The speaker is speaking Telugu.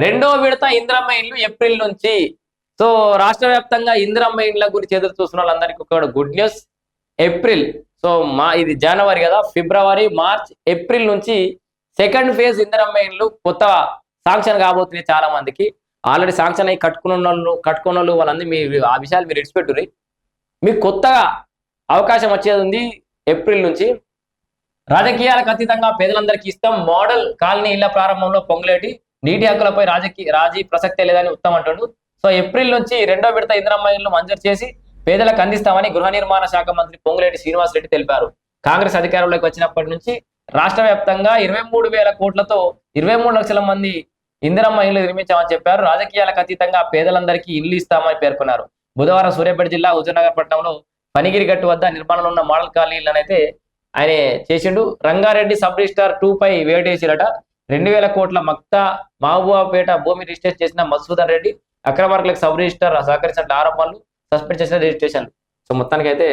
రెండో విడత ఇందిరమ్మ ఇండ్లు ఏప్రిల్ నుంచి. సో రాష్ట్ర వ్యాప్తంగా ఇందిరమ్మ ఇండ్ల గురించి ఎదురు చూస్తున్న వాళ్ళందరికీ ఒక గుడ్ న్యూస్. ఏప్రిల్, సో ఇది జనవరి కదా, ఫిబ్రవరి, మార్చ్, ఏప్రిల్ నుంచి సెకండ్ ఫేజ్ ఇందిరమ్మ ఇండ్లు కొత్త శాంక్షన్ కాబోతున్నాయి. చాలా మందికి ఆల్రెడీ శాంక్షన్ అయ్యి కట్టుకున్న వాళ్ళు వాళ్ళందరూ మీ ఆ విషయాలు మీరు ఇడిచిపెట్టుర్రి. మీకు కొత్తగా అవకాశం వచ్చేది ఉంది ఏప్రిల్ నుంచి. రాజకీయాలకు అతీతంగా పేదలందరికీ ఇస్తాం. మోడల్ కాలనీ ఇళ్ల ప్రారంభంలో పొంగులేటి నీటి హక్కులపై రాజీ ప్రసక్తే లేదని ఉత్తమ్ అంటాడు. సో ఏప్రిల్ నుంచి రెండో విడత ఇందిరమ్మ ఇళ్లు మంజూరు చేసి పేదలకు అందిస్తామని గృహ నిర్మాణ శాఖ మంత్రి పొంగులేటి శ్రీనివాసరెడ్డి తెలిపారు. కాంగ్రెస్ అధికారంలోకి వచ్చినప్పటి నుంచి రాష్ట్ర వ్యాప్తంగా 23,000 కోట్లతో 23 లక్షల మంది ఇందిరమ్మ ఇళ్లు నిర్మించామని చెప్పారు. రాజకీయాలకు అతీతంగా పేదలందరికీ ఇళ్లు ఇస్తామని పేర్కొన్నారు. బుధవారం సూర్యాపేట జిల్లా హుజూర్నగర్ పట్టణంలో పనిగిరి గట్టు వద్ద నిర్మాణంలో ఉన్న మోడల్ కాలనీలనైతే ఆయన చేసిండు. రంగారెడ్డి సబ్ రిజిస్టార్ 2 పై వేటేసిరట. 2,000 కోట్ల మక్తా మహబూబాపేట భూమి రిజిస్టర్ చేసిన మధుసూదన్ రెడ్డి అక్రమార్కులకు సబ్ రిజిస్టార్ సహకరించిన ఆరోపణలు, సస్పెండ్ చేసిన రిజిస్ట్రేషన్లు. సో మొత్తానికి అయితే